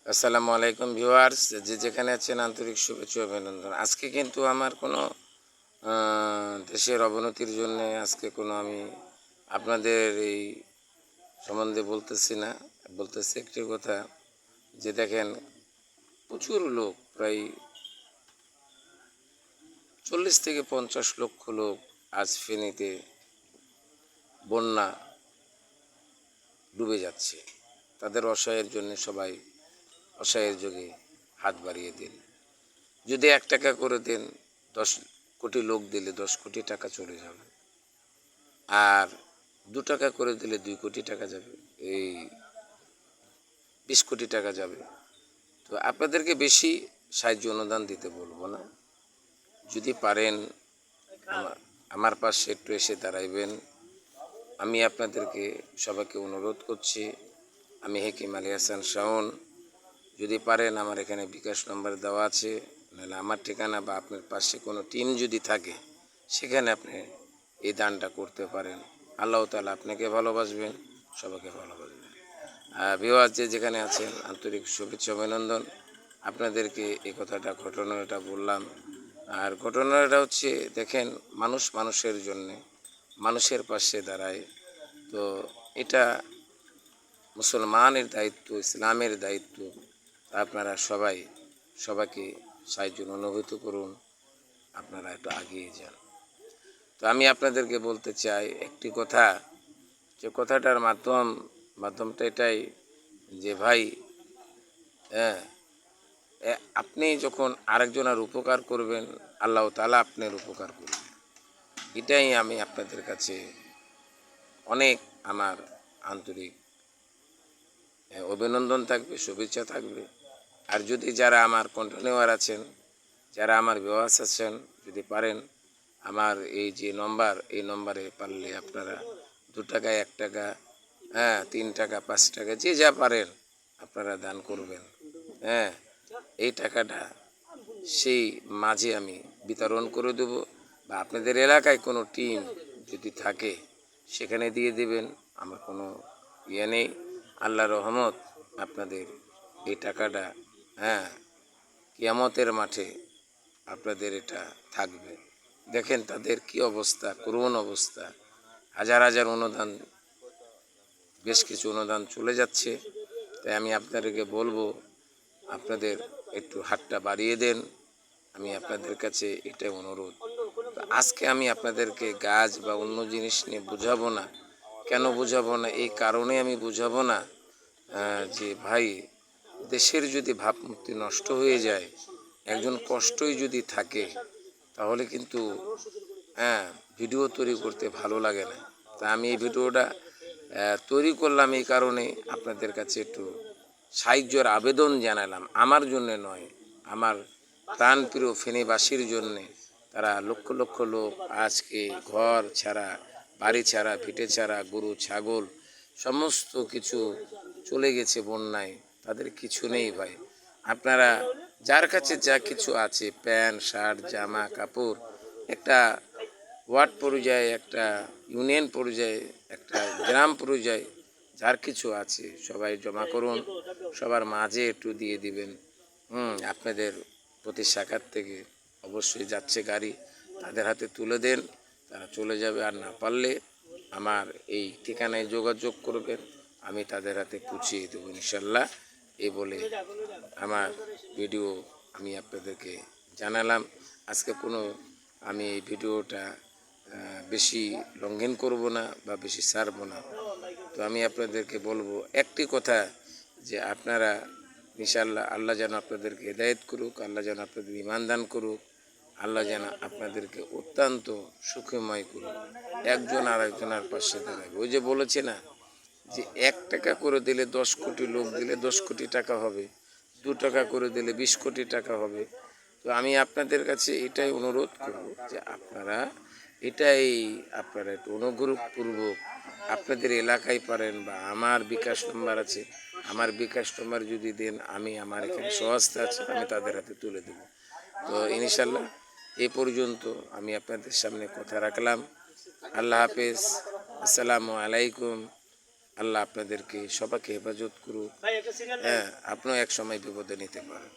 আসসালামু আলাইকুম ভিউয়ার্স, যে যেখানে আছেন আন্তরিক শুভেচ্ছা ও অভিনন্দন। আজকে কিন্তু আমার কোনো দেশের অবনতির জন্য আজকে কোনো আমি আপনাদের এই সম্বন্ধে বলতেছি না। বলতেছি একটি কথা, যে দেখেন প্রচুর লোক, প্রায় 40 থেকে 50 লক্ষ লোক আজ ফেনীতে বন্যা ডুবে যাচ্ছে। তাদের অসহায়ের জন্য সবাই অসহায়ের যোগে হাত বাড়িয়ে দিন। যদি 1 টাকা করে দেন, 10 কোটি লোক দিলে 10 কোটি টাকা চলে যাবে। আর 2 টাকা করে দিলে 2 কোটি টাকা যাবে, এই 20 কোটি টাকা যাবে। তো আপনাদেরকে বেশি সাহায্য অনুদান দিতে বলবো না। যদি পারেন আমার পাশে একটু এসে দাঁড়াইবেন। আমি আপনাদেরকে সবাইকে অনুরোধ করছি। আমি হাকিম আলী হাসান শাওন। যদি পারেন আমার এখানে বিকাশ নম্বর দেওয়া আছে, নাহলে আমার ঠিকানা বা আপনার পাশে কোনো টিম যদি থাকে সেখানে আপনি এই দানটা করতে পারেন। আল্লাহ তাআলা আপনাকে ভালোবাসবেন, সবাইকে ভালোবাসবেন। ভিউয়ার্স, যে যেখানে আছেন আন্তরিক শুভেচ্ছা অভিনন্দন। আপনাদেরকে এই ঘটনাটা বললাম। আর ঘটনাটা হচ্ছে, দেখেন, মানুষ মানুষের জন্যে, মানুষের পাশে দাঁড়ায়। তো এটা মুসলমানের দায়িত্ব, ইসলামের দায়িত্ব। আপনারা সবাই সবাইকে সাহায্য অনুভূত করুন, আপনারা একটু এগিয়ে যান। তো আমি আপনাদেরকে বলতে চাই একটি কথা, যে কথাটার মাধ্যমটা এটাই, যে ভাই, হ্যাঁ, আপনি যখন আরেকজনের উপকার করবেন, আল্লাহ তাআলা আপনার উপকার করবেন। এটাই আমি আপনাদের কাছে অনেক আমার আন্তরিক অভিনন্দন থাকবে, শুভেচ্ছা থাকবে। আর যদি যারা আমার কন্টিনিউয়ার আছেন, যারা আমার ভিউয়ার্স আছেন, যদি পারেন আমার এই যে নম্বর, এই নম্বরে পারলে আপনারা 2 টাকা, 1 টাকা, 3 টাকা, 5 টাকা, যে যা পারেন আপনারা দান করবেন। এই টাকাটা সেই মাঝে আমি বিতরণ করে দেব, বা আপনাদের এলাকায় কোনো টিম যদি থাকে সেখানে দিয়ে দেবেন। আমার কোনো ইয়ে নেই। আল্লাহর রহমত আপনাদের এই টাকাটা কিয়ামতের মাঠে আপনাদের এটা থাকবে। দেখেন তাদের কি অবস্থা, করুণ অবস্থা। হাজার হাজার অনুদান, বেশ কিছু অনুদান চলে যাচ্ছে। তাই আমি আপনাদেরকে বলবো, আপনাদের একটু হাতটা বাড়িয়ে দেন। আমি আপনাদের কাছে এটাই অনুরোধ। আজকে আমি আপনাদেরকে গাছ বা অন্য জিনিস নিয়ে বুঝাবো না। কেন বুঝাবো না? এই কারণে আমি বুঝাবো না, যে ভাই, দেশের যদি ভাবমূর্তি নষ্ট হয়ে যায়, একজন কষ্টই যদি থাকে, তাহলে কিন্তু ভিডিও তৈরি করতে ভালো লাগে না। তা আমি এই ভিডিওটা তৈরি করলাম এই কারণে, আপনাদের কাছে একটু সাহায্যের আবেদন জানালাম। আমার জন্য নয়, আমার প্রাণপ্রিয় ফেনীবাসীর জন্যে। তারা লক্ষ লক্ষ লোক আজকে ঘর ছাড়া, বাড়ি ছাড়া, ভিটে ছাড়া, গরু ছাগল সমস্ত কিছু চলে গেছে বন্যায়। তাদের কিছু নেই ভাই। আপনারা যার কাছে যা কিছু আছে, প্যান্ট, শার্ট, জামা কাপড়, একটা ওয়ার্ড পর্যায়ে, একটা ইউনিয়ন পর্যায়ে, একটা গ্রাম পর্যায়ে যার কিছু আছে সবাই জমা করুন। সবার মাঝে একটু দিয়ে দিবেন। আপনাদের প্রতি শাখার থেকে অবশ্যই যাচ্ছে গাড়ি, তাদের হাতে তুলে দেন, তারা চলে যাবে। আর না পারলে আমার এই ঠিকানায় যোগাযোগ করবেন, আমি তাদের হাতে পৌঁছিয়ে দেবো ইনশাল্লাহ। এই বলে আমার ভিডিও আমি আপনাদেরকে জানালাম। আজকে আমি এই ভিডিওটা বেশি লঙ্ঘন করব না বা বেশি ছাড়ব না। তো আমি আপনাদেরকে বলবো একটি কথা, যে আপনারা ইনশাআল্লাহ, আল্লাহ যেন আপনাদেরকে হেদায়েত করুক, আল্লাহ যেন আপনাদের ঈমান দান করুক, আল্লাহ যেন আপনাদেরকে অত্যন্ত সুখময় করুক। একজন আর একজনের পাশে দাঁড়াবে। ওই যে বলেছে না, যে 1 টাকা করে দিলে 10 কোটি লোক দিলে 10 কোটি টাকা হবে, 2 টাকা করে দিলে 20 কোটি টাকা হবে। তো আমি আপনাদের কাছে এটাই অনুরোধ করব, যে আপনারা একটু অনুগ্রহপূর্বক আপনাদের এলাকায় পারেন, বা আমার বিকাশ নম্বর আছে, আমার বিকাশ নম্বর যদি দেন, আমি আমার এখানে স্বহস্তে আছে, আমি তাদের হাতে তুলে দেব। তো ইনশাল্লাহ এ পর্যন্ত আমি আপনাদের সামনে কথা রাখলাম। আল্লাহ হাফেজ, আসসালামু আলাইকুম। আল্লাহ আপনাদেরকে সবাইকে হেফাজত করুক। হ্যাঁ, আপনিও এক সময় বিপদে নিতে পারেন।